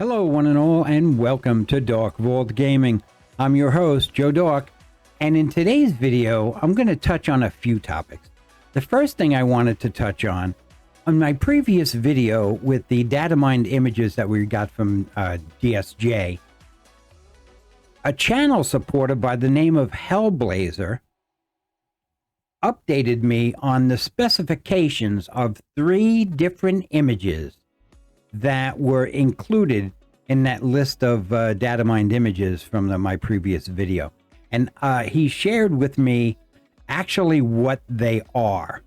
Hello, one and all, and welcome to Dark Vault Gaming. I'm your host, Joe Dark, and in today's video, I'm going to touch on a few topics. The first thing I wanted to touch on my previous video with the datamined images that we got from DSJ, a channel supporter by the name of Hellblazer updated me on the specifications of 3 different images that were included in that list of datamined images from my previous video. And he shared with me actually what they are.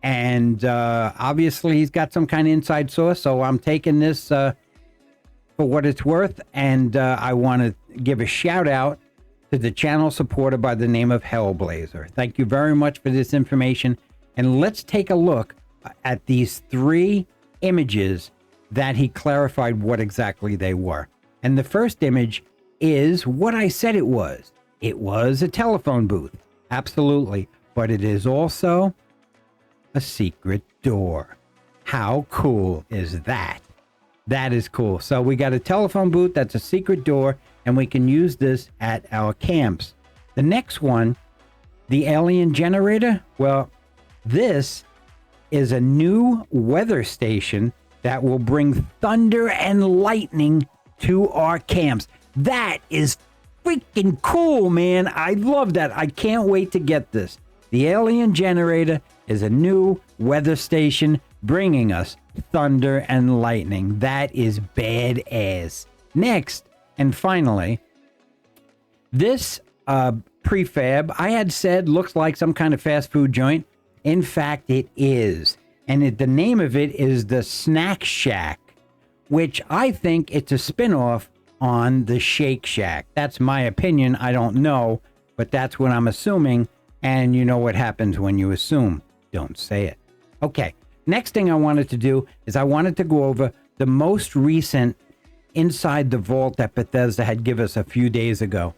And obviously he's got some kind of inside source, so I'm taking this for what it's worth. And I want to give a shout out to the channel supporter by the name of Hellblazer. Thank you very much for this information. And let's take a look at these 3 images that he clarified what exactly they were. And the first image is what I said it was. It was a telephone booth. Absolutely. But it is also a secret door. How cool is that? That is cool. So we got a telephone booth that's a secret door, and we can use this at our camps. The next one, the alien generator. Well, this is a new weather station that will bring thunder and lightning to our camps. That is freaking cool, man. I love that. I can't wait to get this. The alien generator is a new weather station bringing us thunder and lightning. That is badass. Next, and finally, this prefab I had said looks like some kind of fast food joint. In fact, it is. And the name of it is the Snack Shack, which I think it's a spinoff on the Shake Shack. That's my opinion. I don't know, but that's what I'm assuming. And you know what happens when you assume. Don't say it. Okay, next thing I wanted to do is I wanted to go over the most recent Inside the Vault that Bethesda had given us a few days ago,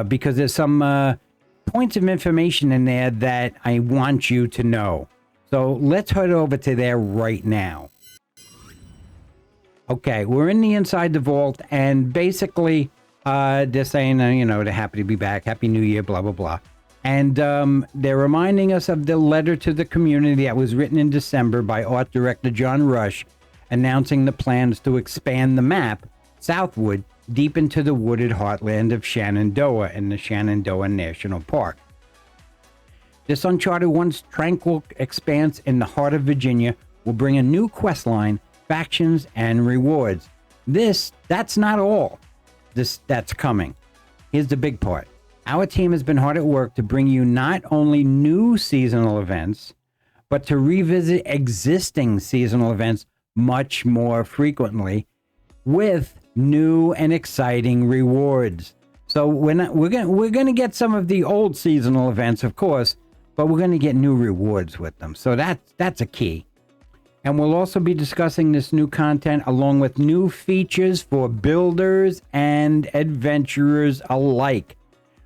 because there's some points of information in there that I want you to know. So let's head over to there right now. Okay, we're in the Inside the Vault, and basically they're saying, they're happy to be back, Happy New Year, blah, blah, blah. And they're reminding us of the letter to the community that was written in December by art director John Rush, announcing the plans to expand the map southward deep into the wooded heartland of Shenandoah in the Shenandoah National Park. This uncharted, once tranquil expanse in the heart of Virginia will bring a new quest line, factions, and rewards. That's not all that's coming. Here's the big part. Our team has been hard at work to bring you not only new seasonal events, but to revisit existing seasonal events much more frequently with new and exciting rewards. So we're gonna get some of the old seasonal events, of course, but we're going to get new rewards with them. So that's a key. And we'll also be discussing this new content along with new features for builders and adventurers alike.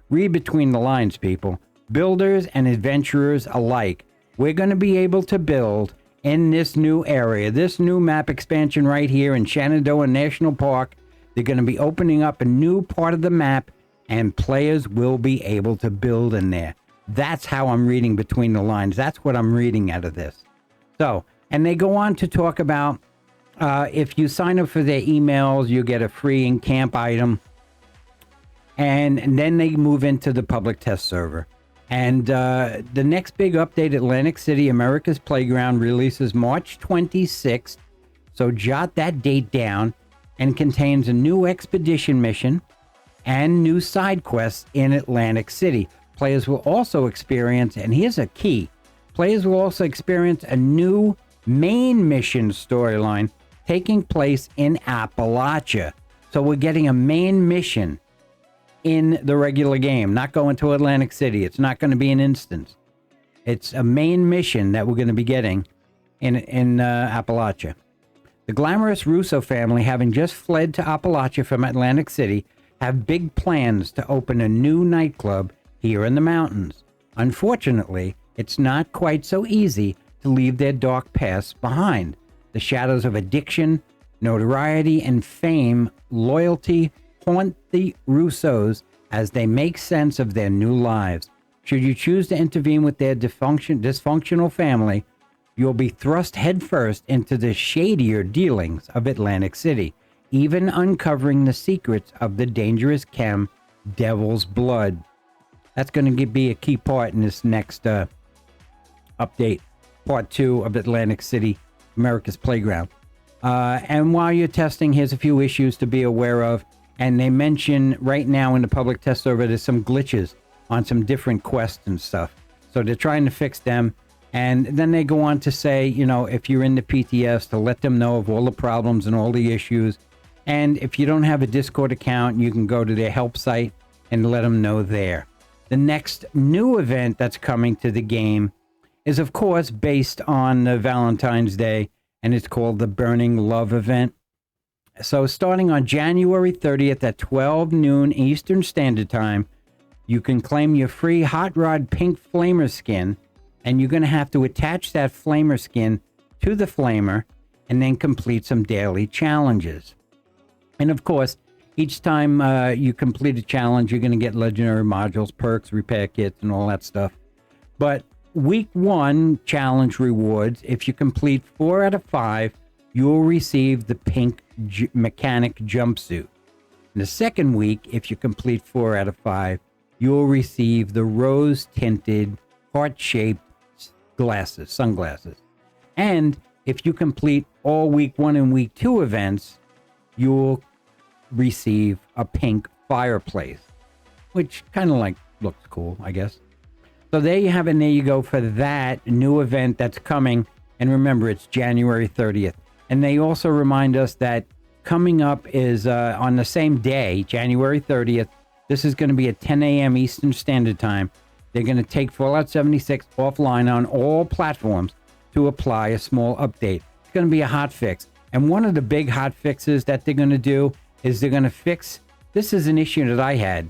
Read between the lines, people. Builders and adventurers alike. We're going to be able to build in this new area, this new map expansion right here in Shenandoah National Park. They're going to be opening up a new part of the map, and players will be able to build in there. That's how I'm reading between the lines. That's what I'm reading out of this. So, and they go on to talk about if you sign up for their emails, you get a free in-camp item. And then they move into the public test server. And the next big update, Atlantic City, America's Playground, releases March 26th. So jot that date down, and contains a new expedition mission and new side quests in Atlantic City. Players will also experience, and here's a key, players will also experience a new main mission storyline taking place in Appalachia. So we're getting a main mission in the regular game, not going to Atlantic City. It's not going to be an instance. It's a main mission that we're going to be getting in Appalachia. The glamorous Russo family, having just fled to Appalachia from Atlantic City, have big plans to open a new nightclub here in the mountains. Unfortunately, it's not quite so easy to leave their dark past behind. The shadows of addiction, Notoriety and fame, loyalty haunt the Russos as they make sense of their new lives. Should you choose to intervene with their dysfunctional family, you'll be thrust headfirst into the shadier dealings of Atlantic City, even uncovering the secrets of the dangerous chem Devil's Blood. That's going to be a key part in this next update, part 2 of Atlantic City, America's Playground. And while you're testing, here's a few issues to be aware of. And they mention right now in the public test server, there's some glitches on some different quests and stuff. So they're trying to fix them. And then they go on to say, you know, if you're in the PTS, to let them know of all the problems and all the issues. And if you don't have a Discord account, you can go to their help site and let them know there. The next new event that's coming to the game is, of course, based on Valentine's Day, and it's called the Burning Love event. So starting on January 30th at 12 noon Eastern Standard Time, you can claim your free Hot Rod Pink Flamer skin, and you're going to have to attach that Flamer skin to the Flamer and then complete some daily challenges. And of course, each time you complete a challenge, you're going to get legendary modules, perks, repair kits, and all that stuff. But week 1 challenge rewards, if you complete 4 out of 5, you'll receive the pink mechanic jumpsuit. In the second week, if you complete 4 out of 5, you'll receive the rose-tinted, heart-shaped sunglasses. And if you complete all week 1 and week 2 events, you'll receive a pink fireplace, which kind of like looks cool, I guess. So there you have it, and there you go for that new event that's coming. And remember, it's January 30th. And they also remind us that coming up is on the same day, January 30th. This is going to be at 10 a.m. Eastern Standard Time. They're going to take Fallout 76 offline on all platforms to apply a small update. It's going to be a hot fix. And one of the big hot fixes that they're going to do is they're going to fix, this is an issue that I had.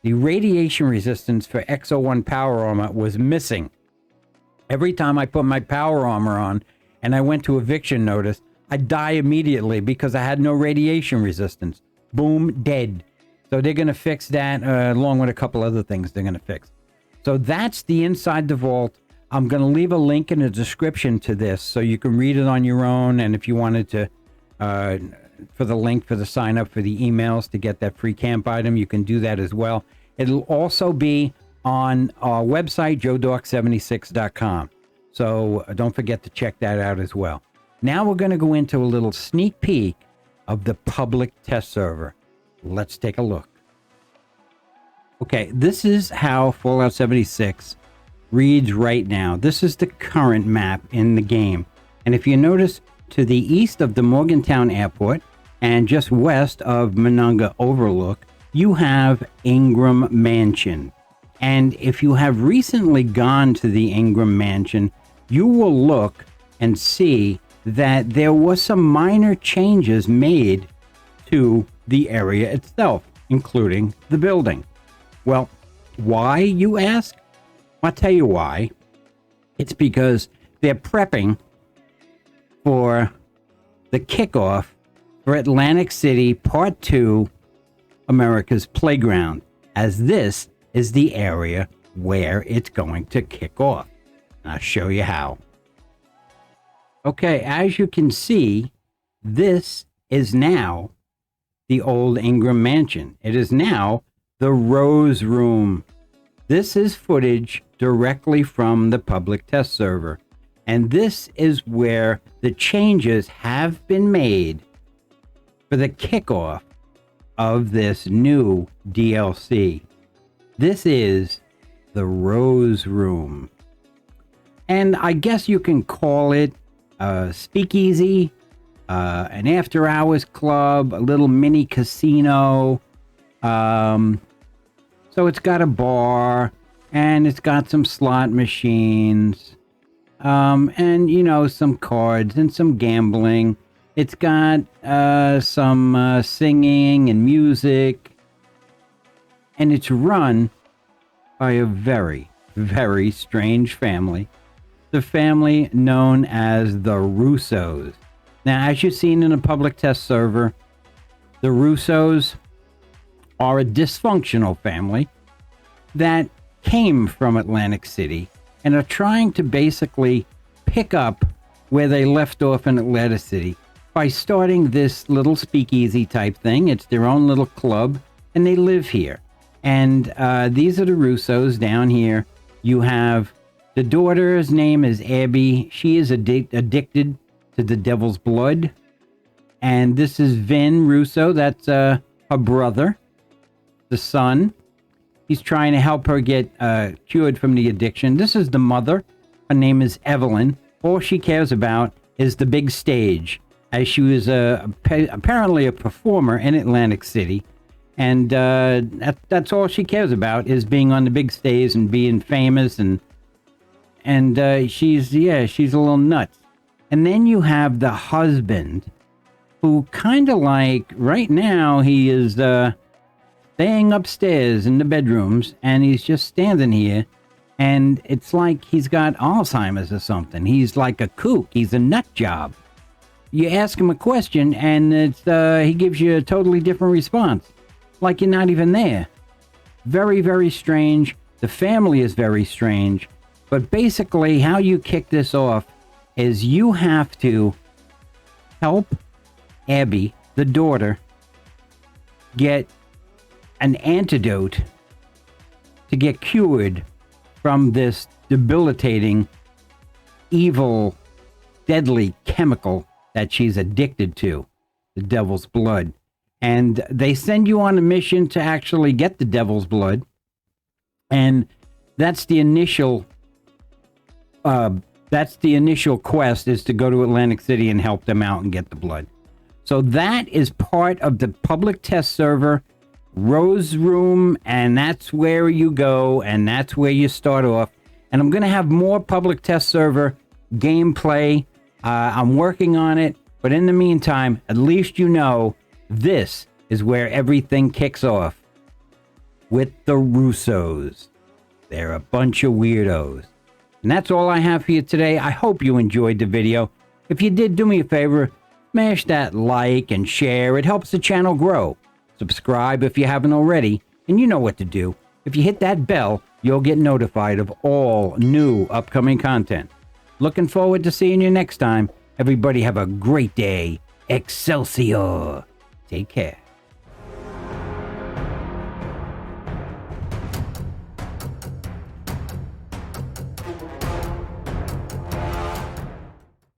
The radiation resistance for XO1 power armor was missing. Every time I put my power armor on and I went to eviction notice, I'd die immediately because I had no radiation resistance. Boom, dead. So they're going to fix that along with a couple other things they're going to fix. So that's the Inside the Vault. I'm going to leave a link in the description to this so you can read it on your own. And if you wanted to, for the link for the sign up for the emails to get that free camp item, you can do that as well. It'll also be on our website, joedork76.com. So don't forget to check that out as well. Now we're going to go into a little sneak peek of the public test server. Let's take a look. Okay, this is how Fallout 76 reads right now. This is the current map in the game. And if you notice, to the east of the Morgantown Airport and just west of Monongah Overlook, you have Ingram Mansion. And if you have recently gone to the Ingram Mansion, you will look and see that there was some minor changes made to the area itself, including the building. Well, why, you ask? I'll tell you why. It's because they're prepping for the kickoff for Atlantic City Part 2, America's Playground, as this is the area where it's going to kick off. I'll show you how. Okay, as you can see, this is now the old Ingram Mansion. It is now the Rose Room. This is footage directly from the public test server. And this is where the changes have been made for the kickoff of this new DLC. This is the Rose Room. And I guess you can call it a speakeasy, an after-hours club, a little mini casino. So it's got a bar, and it's got some slot machines, and, you know, some cards and some gambling. It's got some singing and music, and it's run by a very, very strange family. The family known as the Russos. Now, as you've seen in a public test server, the Russos are a dysfunctional family that came from Atlantic City and are trying to basically pick up where they left off in Atlantic City by starting this little speakeasy type thing. It's their own little club, and they live here. And these are the Russos down here. You have the daughter's name is Abby. She is addicted to the devil's blood. And this is Vin Russo. That's her brother, the son. He's trying to help her get cured from the addiction. This is the mother. Her name is Evelyn. All she cares about is the big stage, as she was apparently a performer in Atlantic City. And that's all she cares about, is being on the big stage and being famous. And she's a little nuts. And then you have the husband, who kind of like, right now, he is staying upstairs in the bedrooms, and he's just standing here, and it's like he's got Alzheimer's or something. He's like a kook. He's a nut job. You ask him a question, and he gives you a totally different response, like you're not even there. Very, very strange. The family is very strange. But basically, how you kick this off is you have to help Abby, the daughter, get an antidote to get cured from this debilitating, evil, deadly chemical that she's addicted to, the devil's blood. And they send you on a mission to actually get the devil's blood. And that's the initial quest, is to go to Atlantic City and help them out and get the blood. So that is part of the public test server Rose Room, and that's where you go, and that's where you start off. And I'm going to have more public test server gameplay. I'm working on it, but in the meantime, at least you know this is where everything kicks off, with the Russos. They're a bunch of weirdos. And that's all I have for you today. I hope you enjoyed the video. If you did, do me a favor, smash that like and share. It helps the channel grow. Subscribe if you haven't already, and you know what to do. If you hit that bell, you'll get notified of all new upcoming content. Looking forward to seeing you next time. Everybody have a great day. Excelsior. Take care.